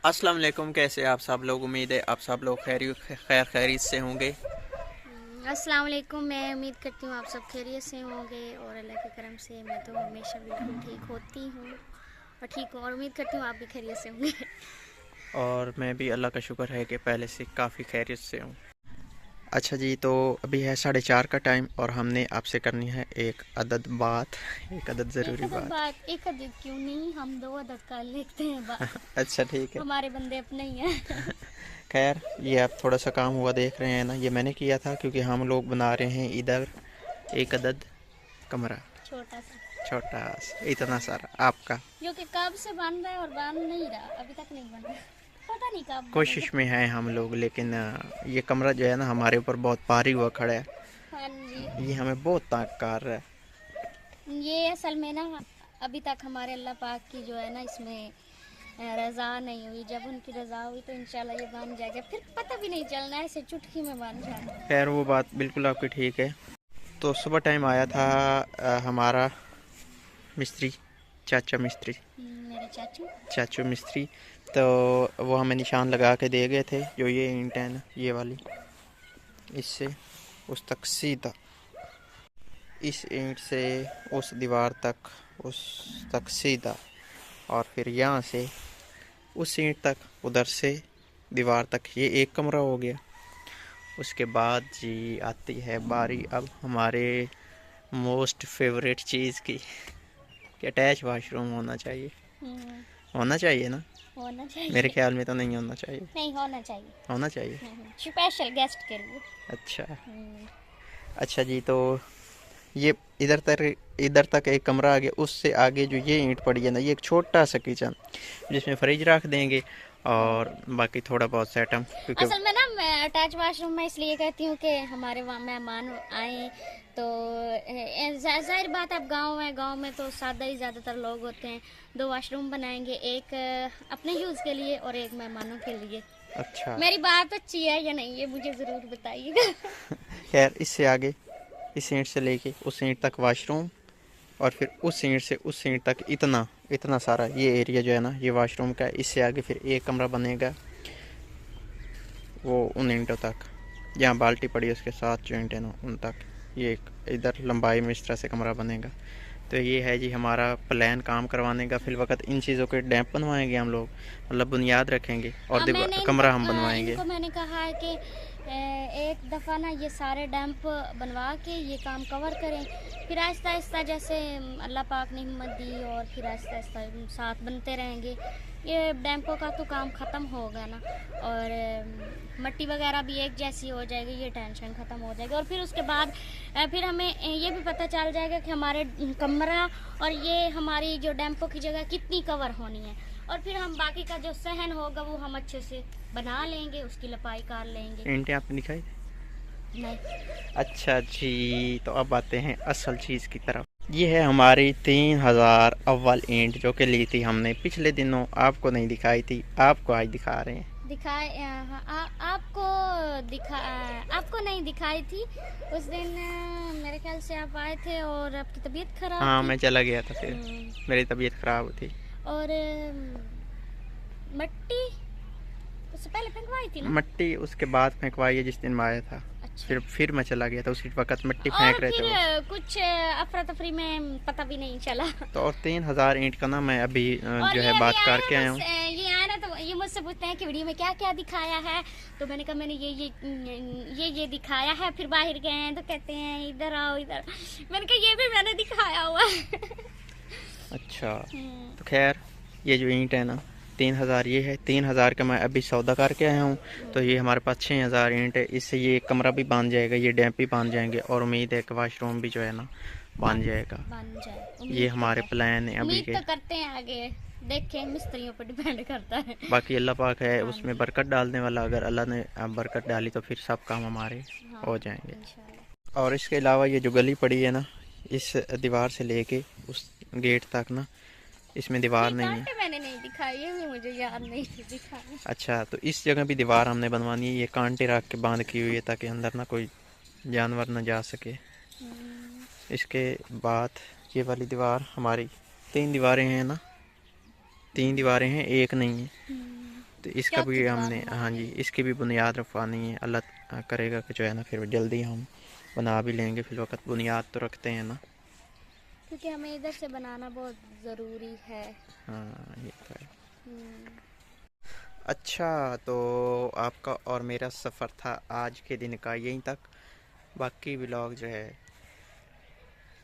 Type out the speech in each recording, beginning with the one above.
अस्सलाम वालेकुम। कैसे आप सब लोग? उम्मीद है आप सब लोग खैरियत से होंगे। अस्सलाम वालेकुम। मैं उम्मीद करती हूँ आप सब खैरियत से होंगे और अल्लाह के करम से मैं तो हमेशा बिल्कुल ठीक होती हूँ और ठीक हूँ और उम्मीद करती हूँ आप भी खैरियत से होंगे। और मैं भी अल्लाह का शुक्र है कि पहले से काफ़ी खैरियत से हूँ। अच्छा जी, तो अभी है 4:30 का टाइम और हमने आपसे करनी है एक अदद बात, एक अदद एक ज़रूरी अदद बात। बात, एक अदद क्यों नहीं, हम दो अदद कर लेते हैं बात। अच्छा ठीक है। हमारे बंदे अपने ही हैं। खैर, ये आप थोड़ा सा काम हुआ देख रहे हैं ना, ये मैंने किया था क्योंकि हम लोग बना रहे हैं इधर एक अदद कमरा, छोटा सा छोटा सा, इतना सारा आपका। जो कि कब से बन रहा है और बन नहीं रहा, अभी तक नहीं बन रहा, पता नहीं कब बनेगा। कोशिश में हैं हम लोग, लेकिन ये कमरा जो है ना हमारे ऊपर बहुत भारी हुआ खड़ा है। हाँ जी। ये हमें बहुत तंग कर रहा है। ये असल में ना अभी तक हमारे अल्लाह पाक की जो है ना इसमें रज़ा नहीं हुई। जब उनकी रज़ा हुई तो इंशाल्लाह ये बन जाएगा, फिर पता भी नहीं चलना, ऐसे चुटकी में बन जाना। खैर, वो बात बिल्कुल आपकी ठीक है। तो सुबह टाइम आया था हमारा मिस्त्री, चाचा मिस्त्री, मेरे चाचू। चाचू मिस्त्री। तो वो हमें निशान लगा के दे गए थे, जो ये ईंट है ना ये वाली, इससे उस तक सीधा, इस ईंट से उस दीवार तक, उस तक सीधा, और फिर यहाँ से उस ईंट तक, उधर से दीवार तक, ये एक कमरा हो गया। उसके बाद जी आती है बारी अब हमारे मोस्ट फेवरेट चीज़ की, कि अटैच वाशरूम होना चाहिए। हम्म, होना चाहिए ना? होना मेरे चाहिए। ख्याल में तो नहीं होना चाहिए। नहीं, होना चाहिए। होना चाहिए। स्पेशल गेस्ट के लिए। अच्छा। हम्म, अच्छा जी, तो ये इधर तक एक कमरा आ गया। उससे आगे जो ये ईंट पड़ी है ना, ये एक छोटा सा किचन जिसमें फ्रिज रख देंगे और बाकी थोड़ा बहुत सेटअप, क्योंकि असल में ना मैं अटैच वाशरूम में इसलिए कहती हूँ कि हमारे वहाँ मेहमान आए तो जाहिर बात है, अब गांव में तो सादा ही ज़्यादातर लोग होते हैं। दो वाशरूम बनाएंगे, एक अपने यूज़ के लिए और एक मेहमानों के लिए। अच्छा। मेरी बात अच्छी है या नहीं, ये मुझे ज़रूर बताइएगा। खैर, इससे आगे इस ईंट से लेके उस ईंट तक वाशरूम, और फिर उस ईंट से उस ईंट तक इतना इतना सारा ये एरिया जो है ना ये वाशरूम का है। इससे आगे फिर एक कमरा बनेगा, वो उन ईंटों तक, जहाँ बाल्टी पड़ी है उसके साथ जो ईंट है ना उन तक। ये एक इधर लंबाई में इस तरह से कमरा बनेगा। तो ये है जी हमारा प्लान काम करवाने का। फिल वक्त इन चीज़ों के डैम्प बनवाएंगे हम लोग, मतलब बुनियाद रखेंगे, और हाँ, मैंने कमरा हम बनवाएंगे। इनको मैंने कहा है कि एक दफ़ा ना ये सारे डैम्प बनवा के ये काम कवर करें, फिर आहिस्ता आहिस्ता जैसे अल्लाह पाक ने हिम्मत दी और फिर आहिस्ता आहिस्ता साथ बनते रहेंगे। ये डैम्पों का तो काम ख़त्म होगा ना, और मट्टी वगैरह भी एक जैसी हो जाएगी, ये टेंशन ख़त्म हो जाएगी। और फिर उसके बाद फिर हमें ये भी पता चल जाएगा कि हमारे कमरा और ये हमारी जो डैम्पों की जगह कितनी कवर होनी है, और फिर हम बाकी का जो सहन होगा वो हम अच्छे से बना लेंगे, उसकी लपाई कर लेंगे। ईंटें आपने दिखाई? नहीं। अच्छा जी, तो अब आते हैं असल चीज़ की तरफ। ये है हमारी 3000 अव्वल ईंट, जो कि ली थी हमने पिछले दिनों, आपको नहीं दिखाई थी, आपको आज दिखा रहे हैं। दिखाए आपको आपको नहीं दिखाई थी उस दिन। मेरे ख्याल से आप आए थे और आपकी तबीयत खराब हाँ, थी। मैं चला गया था, फिर हम्म, मेरी तबीयत ख़राब थी। और मट्टी उससे पहले फेंकवाई थी ना। मिट्टी उसके बाद फेंकवाई है जिस दिन मैं आया था। अच्छा। फिर मैं चला गया था, उसी वक्त मिट्टी और फेंक रहे थे फिर वो। कुछ अफरा तफरी में पता भी नहीं चला। तो और 3000 ईंट का ना मैं अभी और जो ये है अभी बात आए करके ना आया हूँ। मुझसे, ये आए ना तो ये मुझसे पूछते हैं कि वीडियो में क्या क्या दिखाया है। तो मैंने कहा मैंने ये दिखाया है। फिर बाहर गए हैं तो कहते हैं इधर आओ इधर। मैंने कहा ये भी मैंने दिखाया हुआ है। अच्छा। हम्म, तो खैर, ये जो ईंट है ना 3000, ये है 3000 का मैं अभी सौदा करके आया हूँ। तो ये हमारे पास 6000 ईंट है। इससे ये कमरा भी बांध जाएगा, ये डैम्प भी बांध जाएंगे, और उम्मीद है कि वाशरूम भी जो है ना बन बांध जाएगा। बन जाए, ये उम्मीद तो हमारे है। प्लान है अभी उम्मीद के। तो करते हैं, आगे देखें, मिस्त्रियों पर डिपेंड करता है। बाकी अल्लाह पाक है हाँ उसमें जी। बरकत डालने वाला। अगर अल्लाह ने बरकत डाली तो फिर सब काम हमारे हाँ, हो जाएंगे। इंशाल्लाह। और इसके अलावा ये जो गली पड़ी है ना, इस दीवार से लेके उस गेट तक ना, इसमें दीवार ये नहीं है। कांटे मैंने नहीं दिखाए, ये भी मुझे याद नहीं थी दिखाने। अच्छा, तो इस जगह भी दीवार हमने बनवानी है। ये कांटे रख के बांध की हुई है ताकि अंदर ना कोई जानवर ना जा सके। हम्म, इसके बाद ये वाली दीवार हमारी, 3 दीवारें हैं ना, 3 दीवारें हैं, एक नहीं है। हम्म, तो इसका चौथी भी दीवार हमने, हमारी हाँ जी, है। इसकी भी बुनियाद रखवानी है। अल्लाह करेगा कि जो है ना फिर जल्दी हम बना भी लेंगे। फिर वक्त बुनियाद तो रखते हैं ना। क्योंकि हमें इधर से बनाना बहुत ज़रूरी है। हाँ ये तो है। हम्म, अच्छा, तो आपका और मेरा सफ़र था आज के दिन का यहीं तक। बाकी व्लॉग जो है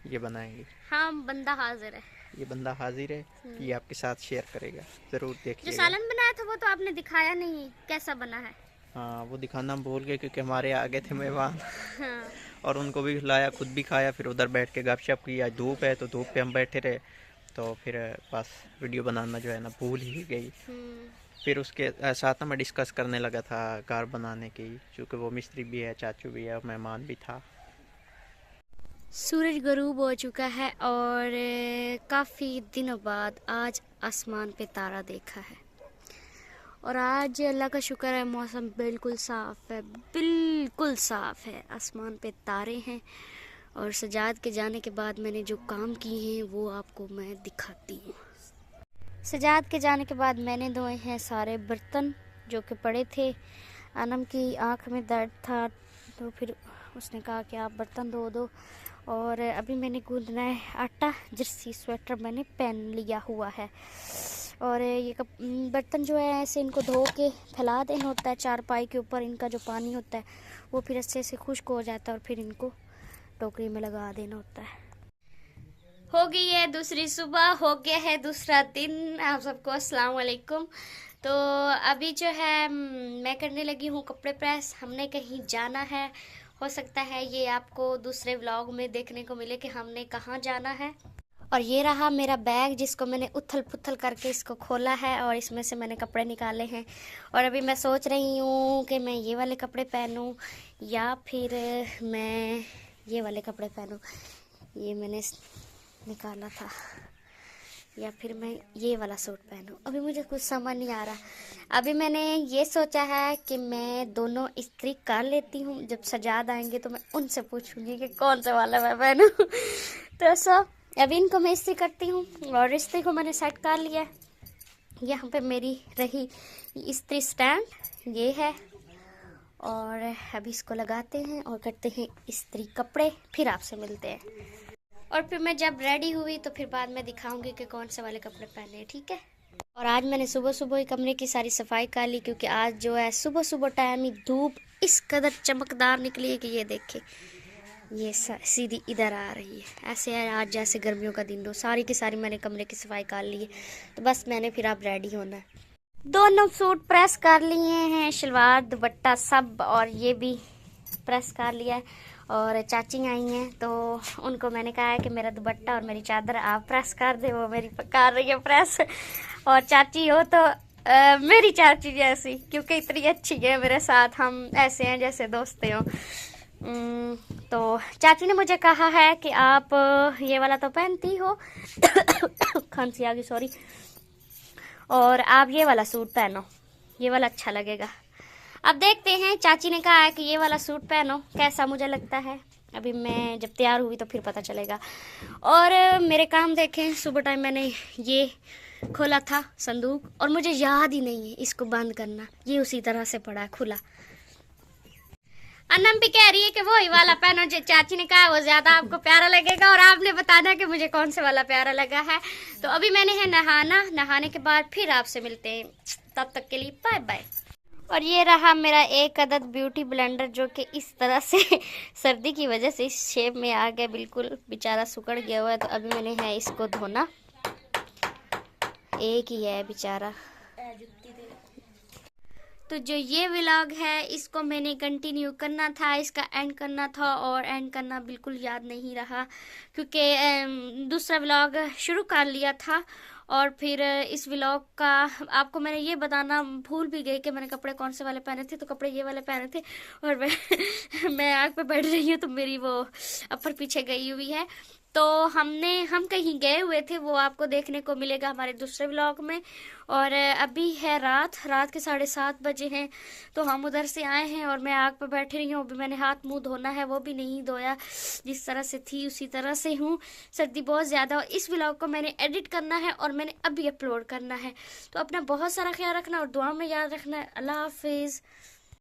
ये बनाएंगे। हाँ, बंदा हाजिर है। ये बंदा हाजिर है, ये आपके साथ शेयर करेगा, ज़रूर जो देखिएगा। सालन बनाया था वो तो आपने दिखाया नहीं, कैसा बना है। हाँ वो दिखाना हम भूल गए क्योंकि हमारे आगे थे मेहमान हाँ। और उनको भी खिलाया, खुद भी खाया, फिर उधर बैठ के गपशप की। आज धूप है तो धूप पे हम बैठे रहे, तो फिर बस वीडियो बनाना जो है ना भूल ही गई। हम्म। फिर उसके साथ ना मैं डिस्कस करने लगा था घर बनाने की, क्योंकि वो मिस्त्री भी है, चाचू भी है और मेहमान भी था। सूरज गरूब हो चुका है और काफ़ी दिनों बाद आज आसमान पे तारा देखा है। और आज अल्लाह का शुक्र है, मौसम बिल्कुल साफ़ है, बिल्कुल साफ़ है, आसमान पे तारे हैं। और सजाद के जाने के बाद मैंने जो काम किए हैं वो आपको मैं दिखाती हूँ। सजाद के जाने के बाद मैंने धोए हैं सारे बर्तन जो कि पड़े थे। अनम की आँख में दर्द था तो फिर उसने कहा कि आप बर्तन धो दो। और अभी मैंने गूंदना है आटा, जर्सी स्वेटर मैंने पहन लिया हुआ है। और ये बर्तन जो है ऐसे इनको धो के फैला देना होता है चारपाई के ऊपर। इनका जो पानी होता है वो फिर अच्छे से खुश्क हो जाता है और फिर इनको टोकरी में लगा देना होता है। हो गई है दूसरी सुबह, हो गया है दूसरा दिन। आप सबको अस्सलाम वालेकुम। तो अभी जो है मैं करने लगी हूँ कपड़े प्रेस। हमने कहीं जाना है, हो सकता है ये आपको दूसरे व्लॉग में देखने को मिले कि हमने कहाँ जाना है। और ये रहा मेरा बैग जिसको मैंने उथल पुथल करके इसको खोला है और इसमें से मैंने कपड़े निकाले हैं। और अभी मैं सोच रही हूँ कि मैं ये वाले कपड़े पहनूँ या फिर मैं ये वाले कपड़े पहनूँ। ये मैंने निकाला था, या फिर मैं ये वाला सूट पहनूं। अभी मुझे कुछ समझ नहीं आ रहा। अभी मैंने ये सोचा है कि मैं दोनों इस्त्री कर लेती हूँ, जब सजाद आएंगे तो मैं उनसे पूछूंगी कि कौन सा वाला मैं पहनूं। तो अभी इनको मैं इस्त्री करती हूँ और इस्त्री को मैंने सेट कर लिया है। यहाँ पे मेरी रही इस्त्री स्टैंड ये है। और अभी इसको लगाते हैं और करते हैं इस्त्री कपड़े, फिर आपसे मिलते हैं। और फिर मैं जब रेडी हुई तो फिर बाद में दिखाऊंगी कि कौन से वाले कपड़े पहने हैं, ठीक है। और आज मैंने सुबह सुबह ही कमरे की सारी सफाई कर ली, क्योंकि आज जो है सुबह सुबह टाइम ही धूप इस कदर चमकदार निकली है कि ये देखे, ये सीधी इधर आ रही है। ऐसे है आज जैसे गर्मियों का दिन हो। सारी की सारी मैंने कमरे की सफाई कर ली है, तो बस मैंने फिर अब रेडी होना है। दोनों सूट प्रेस कर लिए हैं, शलवार दुपट्टा सब, और ये भी प्रेस कर लिया है। और चाची आई हैं तो उनको मैंने कहा है कि मेरा दुपट्टा और मेरी चादर आप प्रेस कर दे। वो मेरी कर रही है प्रेस। और चाची हो तो मेरी चाची जैसी, क्योंकि इतनी अच्छी है मेरे साथ, हम ऐसे हैं जैसे दोस्ते हो। तो चाची ने मुझे कहा है कि आप ये वाला तो पहनती हो खांसी आ गई, सॉरी, और आप ये वाला सूट पहनो, ये वाला अच्छा लगेगा। अब देखते हैं, चाची ने कहा है कि ये वाला सूट पहनो, कैसा मुझे लगता है। अभी मैं जब तैयार हुई तो फिर पता चलेगा। और मेरे काम देखें, सुबह टाइम मैंने ये खोला था संदूक और मुझे याद ही नहीं है इसको बंद करना, ये उसी तरह से पड़ा है खुला। अनम भी कह रही है कि वो ही वाला पहनो जो चाची ने कहा, वो ज्यादा आपको प्यारा लगेगा और आपने बताना कि मुझे कौन से वाला प्यारा लगा है। तो अभी मैंने है नहाना, नहाने के बाद फिर आपसे मिलते हैं, तब तक के लिए बाय बाय। और ये रहा मेरा एक अदद ब्यूटी ब्लेंडर जो कि इस तरह से सर्दी की वजह से इस शेप में आ गया, बिल्कुल बेचारा सुकड़ गया हुआ है। तो अभी मैंने है इसको धोना, एक ही है बेचारा। तो जो ये व्लॉग है इसको मैंने कंटिन्यू करना था, इसका एंड करना था और एंड करना बिल्कुल याद नहीं रहा, क्योंकि दूसरा व्लॉग शुरू कर लिया था। और फिर इस व्लॉग का आपको मैंने ये बताना भूल भी गई कि मैंने कपड़े कौन से वाले पहने थे। तो कपड़े ये वाले पहने थे और मैं आग पे बैठ रही हूँ तो मेरी वो अपर पीछे गई हुई है। तो हम कहीं गए हुए थे, वो आपको देखने को मिलेगा हमारे दूसरे व्लॉग में। और अभी है रात के 7:30 बजे हैं। तो हम उधर से आए हैं और मैं आग पर बैठी रही हूँ। अभी मैंने हाथ मुंह धोना है, वो भी नहीं धोया, जिस तरह से थी उसी तरह से हूँ। सर्दी बहुत ज़्यादा, और इस व्लॉग को मैंने एडिट करना है और मैंने अभी अपलोड करना है। तो अपना बहुत सारा ख्याल रखना और दुआ में याद रखना। अल्लाह हाफिज़।